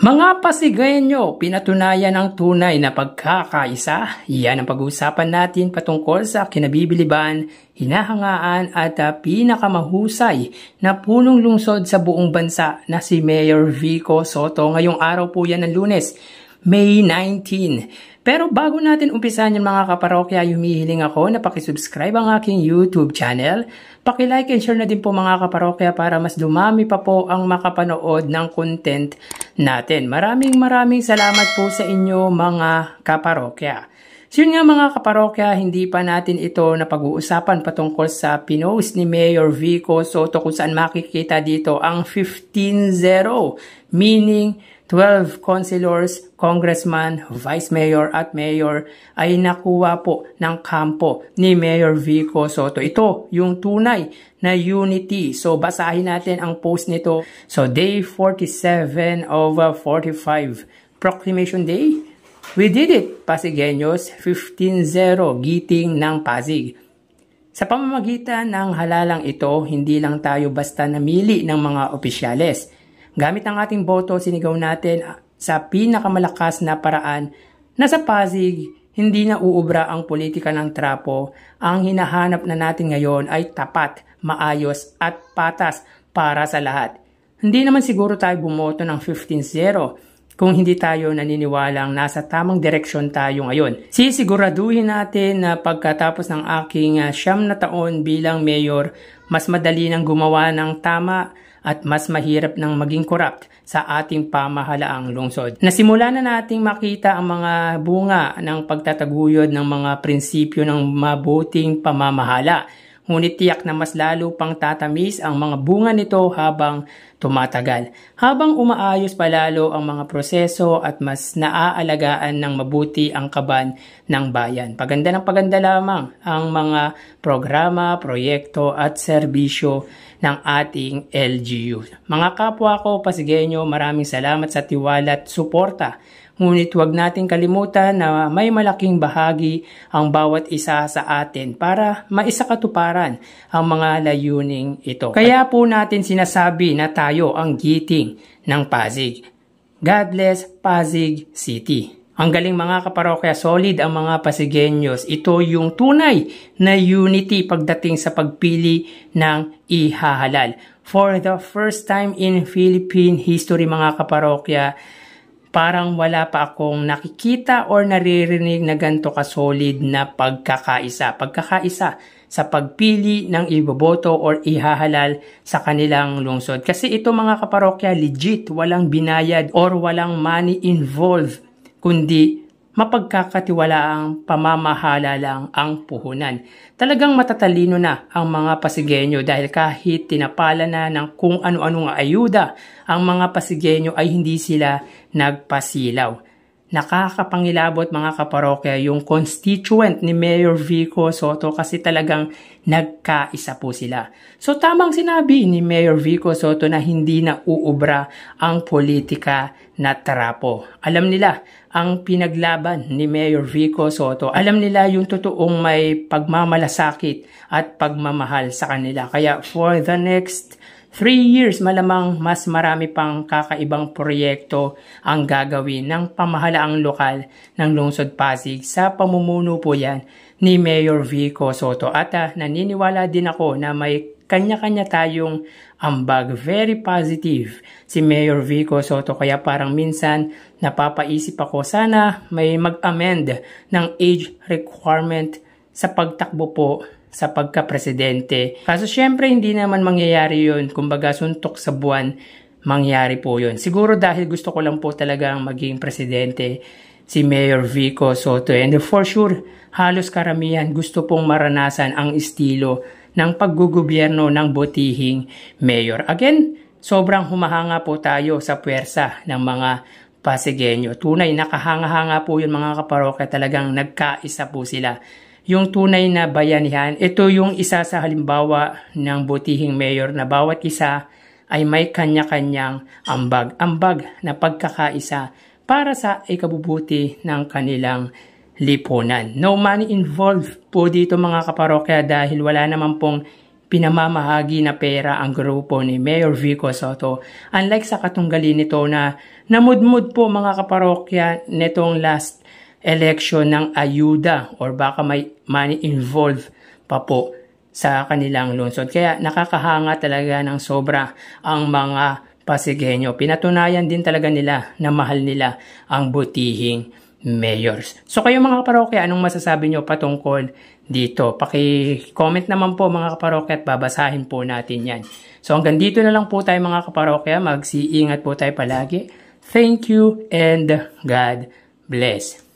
Mga Pasigueño, pinatunayan ang tunay na pagkakaisa. Yan ang pag-uusapan natin patungkol sa kinabibiliban, hinahangaan at pinakamahusay na punong lungsod sa buong bansa na si Mayor Vico Soto. Ngayong araw po yan ng Lunes, May 19. Pero bago natin umpisan yung mga kaparokya, humihiling ako na pakisubscribe ang aking YouTube channel. Pakilike and share na din po mga kaparokya para mas dumami pa po ang makapanood ng content natin. Maraming salamat po sa inyo mga kaparokya. So yun nga mga kaparokya, hindi pa natin ito na pag-uusapan patungkol sa pinost ni Mayor Vico Soto kung saan makikita dito ang 15-0, meaning 12 councilors, congressman, vice mayor at mayor ay nakuha po ng kampo ni Mayor Vico Soto. Ito yung tunay na unity. So basahin natin ang post nito. So day 47 of 45 Proclamation Day. We did it, Pasigueños, 15-0 giting ng Pasig. Sa pamamagitan ng halalang ito, hindi lang tayo basta namili ng mga opisyales. Gamit ang ating boto, sinigaw natin sa pinakamalakas na paraan na sa Pasig, hindi na uubra ang politika ng trapo. Ang hinahanap na natin ngayon ay tapat, maayos at patas para sa lahat. Hindi naman siguro tayo bumoto ng 15-0 kung hindi tayo naniniwalang nasa tamang direksyon tayo ngayon. Sisiguraduhin natin na pagkatapos ng aking 9 na taon bilang mayor, mas madali nang gumawa ng tama at mas mahirap nang maging corrupt sa ating pamahalaang lungsod. Nasimula na nating makita ang mga bunga ng pagtataguyod ng mga prinsipyo ng mabuting pamamahala. Ngunit tiyak na mas lalo pang tatamis ang mga bunga nito habang tumatagal. Habang umaayos palalo ang mga proseso at mas naaalagaan ng mabuti ang kaban ng bayan. Paganda ng paganda lamang ang mga programa, proyekto at serbisyo ng ating LGU. Mga kapwa ko Pasigueño, maraming salamat sa tiwala at suporta. Ngunit huwag nating kalimutan na may malaking bahagi ang bawat isa sa atin para maisakatuparan ang mga layuning ito. Kaya po natin sinasabi na tayo ang giting ng Pasig. God bless Pasig City. Ang galing mga kaparokya, solid ang mga Pasigueños. Ito yung tunay na unity pagdating sa pagpili ng ihahalal. For the first time in Philippine history mga kaparokya, parang wala pa akong nakikita or naririnig na ganito kasolid na pagkakaisa. Pagkakaisa sa pagpili ng iboboto or ihahalal sa kanilang lungsod. Kasi ito mga kaparokya, legit, walang binayad or walang money involved, kundi mapagkakatiwalaang pamamahala lang ang puhunan. Talagang matatalino na ang mga Pasigueño dahil kahit tinapala na ng kung ano-anong ayuda, ang mga Pasigueño ay hindi sila nagpasilaw. Nakakapangilabot mga kaparokya yung constituent ni Mayor Vico Soto kasi talagang nagkaisa po sila. So tamang sinabi ni Mayor Vico Soto na hindi na uubra ang politika na trapo. Alam nila ang pinaglaban ni Mayor Vico Soto. Alam nila yung totoong may pagmamalasakit at pagmamahal sa kanila. Kaya for the next 3 years, malamang mas marami pang kakaibang proyekto ang gagawin ng pamahalaang lokal ng Lungsod Pasig sa pamumuno po yan ni Mayor Vico Soto. At naniniwala din ako na may kanya-kanya tayong ambag. Very positive si Mayor Vico Soto. Kaya parang minsan napapaisip ako sana may mag-amend ng age requirement sa pagtakbo po sa pagka-presidente. Kaso syempre hindi naman mangyayari yun. Kumbaga suntok sa buwan, mangyari po yun. Siguro dahil gusto ko lang po talagang maging presidente si Mayor Vico Soto. And for sure, halos karamihan gusto pong maranasan ang estilo ng paggugobyerno ng butihing mayor. Again, sobrang humahanga po tayo sa puwersa ng mga Pasigueño. Tunay, nakahanga-hanga po yun mga kaparokya. Talagang nagkaisa po sila. Yung tunay na bayanihan, ito yung isa sa halimbawa ng butihing mayor na bawat isa ay may kanya-kanyang ambag na pagkakaisa para sa ikabubuti ng kanilang lipunan. No money involved po dito mga kaparokya dahil wala naman pong pinamamahagi na pera ang grupo ni Mayor Vico Sotto. Unlike sa katunggali nito na namudmud po mga kaparokya netong last election ng ayuda or baka may money involved pa po sa kanilang lungsod. Kaya nakakahanga talaga ng sobra ang mga Pasigueño. Pinatunayan din talaga nila na mahal nila ang butihing mayors. So kayo mga kaparokya, anong masasabi nyo patungkol dito? Paki-comment naman po mga kaparokya at babasahin po natin yan. So hanggang dito na lang po tayo mga kaparokya. Mag-iingat po tayo palagi. Thank you and God bless.